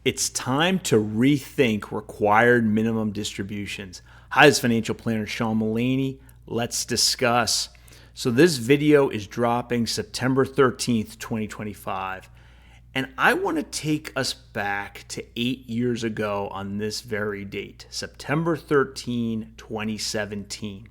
It's time to rethink required minimum distributions. Hi, this is financial planner Sean Mullaney. Let's discuss. So this video is dropping September 13th, 2025. And I want to take us back to 8 years ago on this very date, September 13, 2017.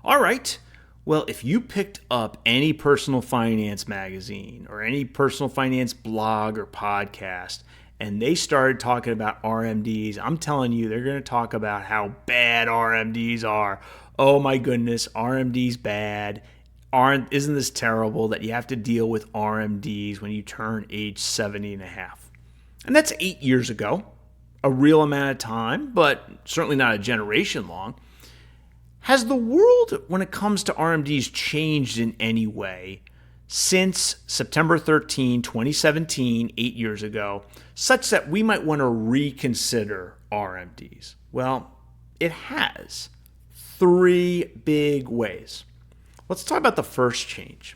All right. Well, if you picked up any personal finance magazine or any personal finance blog or podcast, and they started talking about RMDs, I'm telling you, they're going to talk about how bad RMDs are. Oh my goodness, RMDs bad. Isn't this terrible that you have to deal with RMDs when you turn age 70 and a half? And that's 8 years ago, a real amount of time, but certainly not a generation long. Has the world, when it comes to RMDs, changed in any way since September 13, 2017, 8 years ago, such that we might want to reconsider RMDs? Well, it has. 3 big ways. Let's talk about the first change.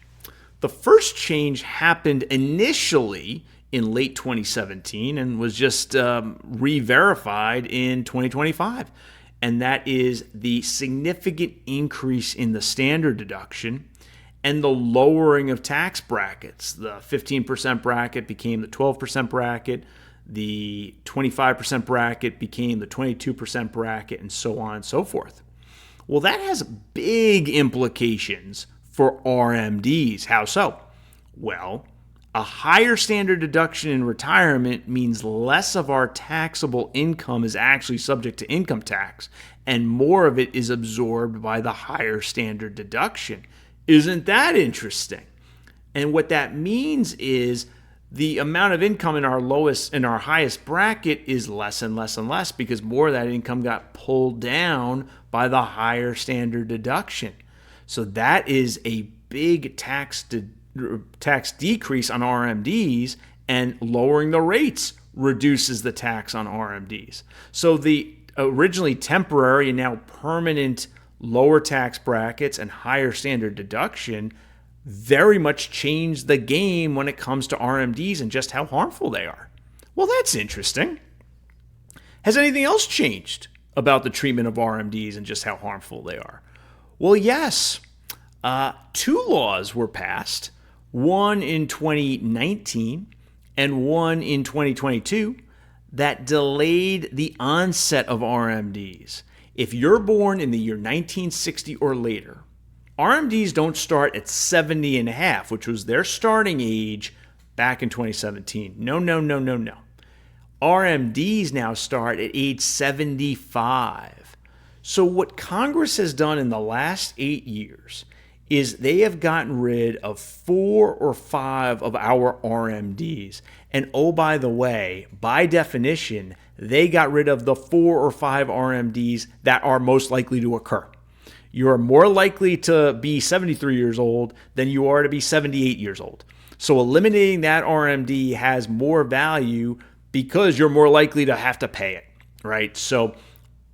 The first change happened initially in late 2017 and was just re-verified in 2025. And that is the significant increase in the standard deduction and the lowering of tax brackets. The 15% bracket became the 12% bracket. The 25% bracket became the 22% bracket, and so on and so forth. Well, that has big implications for RMDs. How so? Well, a higher standard deduction in retirement means less of our taxable income is actually subject to income tax, and more of it is absorbed by the higher standard deduction. Isn't that interesting? And what that means is the amount of income in our highest bracket is less and less and less because more of that income got pulled down by the higher standard deduction. So that is a big tax decrease on RMDs, and lowering the rates reduces the tax on RMDs. So the originally temporary and now permanent lower tax brackets and higher standard deduction very much changed the game when it comes to RMDs and just how harmful they are. Well, that's interesting. Has anything else changed about the treatment of RMDs and just how harmful they are? Well, yes. 2 laws were passed, one in 2019 and one in 2022, that delayed the onset of RMDs. If you're born in the year 1960 or later, RMDs don't start at 70 and a half, which was their starting age back in 2017. No. RMDs now start at age 75. So what Congress has done in the last 8 years is they have gotten rid of 4 or 5 of our RMDs. And oh, by the way, by definition, they got rid of the 4 or 5 RMDs that are most likely to occur. You are more likely to be 73 years old than you are to be 78 years old. So eliminating that RMD has more value because you're more likely to have to pay it, right? So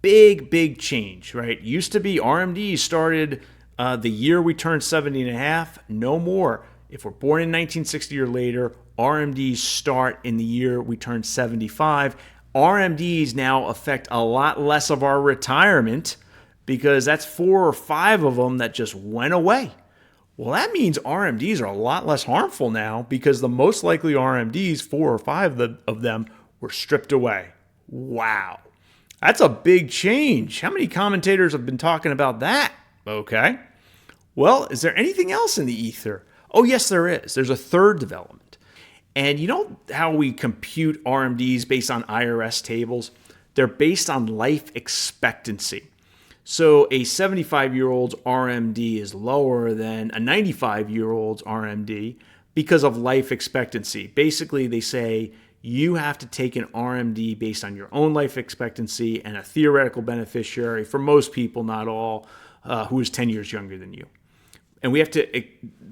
big change, right? Used to be RMDs started the year we turned 70 and a half. No more. If we're born in 1960 or later, RMDs start in the year we turn 75. RMDs now affect a lot less of our retirement because that's 4 or 5 of them that just went away. Well, that means RMDs are a lot less harmful now because the most likely RMDs, 4 or 5 of them, were stripped away. Wow. That's a big change. How many commentators have been talking about that? Okay. Well, is there anything else in the ether? Oh, yes, there is. There's a third development. And you know how we compute RMDs based on IRS tables? They're based on life expectancy. So a 75-year-old's RMD is lower than a 95-year-old's RMD because of life expectancy. Basically, they say you have to take an RMD based on your own life expectancy and a theoretical beneficiary, for most people, not all, who is 10 years younger than you. And we have to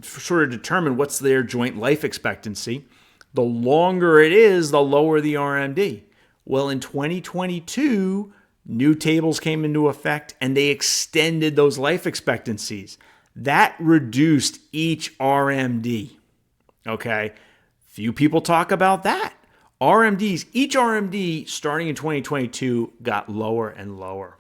sort of determine what's their joint life expectancy. The longer it is, the lower the RMD. Well, in 2022, new tables came into effect and they extended those life expectancies. That reduced each RMD. Okay? Few people talk about that. RMDs, each RMD starting in 2022 got lower and lower.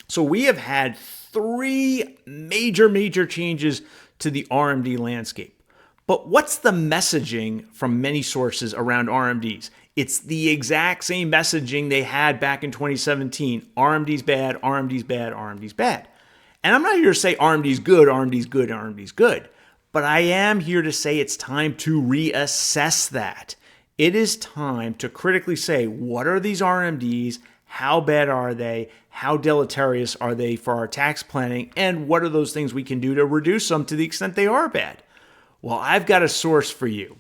So we have had three major changes to the RMD landscape. But what's the messaging from many sources around RMDs? It's the exact same messaging they had back in 2017. RMD's bad, RMD's bad, RMD's bad. And I'm not here to say RMD's good, RMD's good, RMD's good. But I am here to say it's time to reassess that. It is time to critically say, what are these RMDs? How bad are they? How deleterious are they for our tax planning? And what are those things we can do to reduce them to the extent they are bad? Well, I've got a source for you.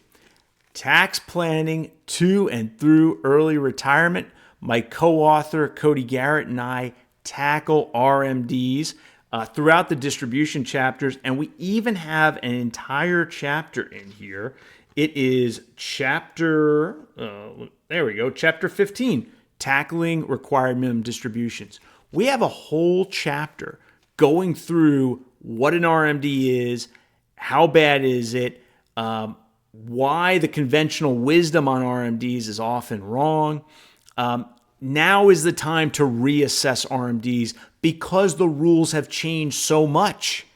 Tax Planning to and Through Early Retirement. My co-author, Cody Garrett, and I tackle RMDs throughout the distribution chapters, and we even have an entire chapter in here. It is chapter 15, Tackling Required Minimum Distributions. We have a whole chapter going through what an RMD is, how bad is it, why the conventional wisdom on RMDs is often wrong. Now is the time to reassess RMDs because the rules have changed so much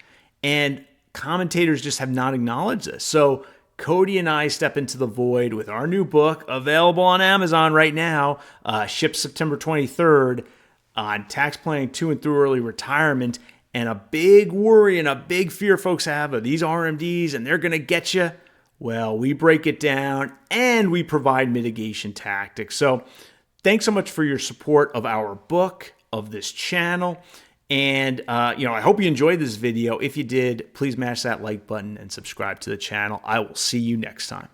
and commentators just have not acknowledged this. So Cody and I step into the void with our new book, available on Amazon right now, shipped September 23rd, on tax planning to and through early retirement. And a big worry and a big fear folks have of these RMDs and they're going to get you. Well, we break it down and we provide mitigation tactics. So thanks so much for your support of our book, of this channel. And, I hope you enjoyed this video. If you did, please mash that like button and subscribe to the channel. I will see you next time.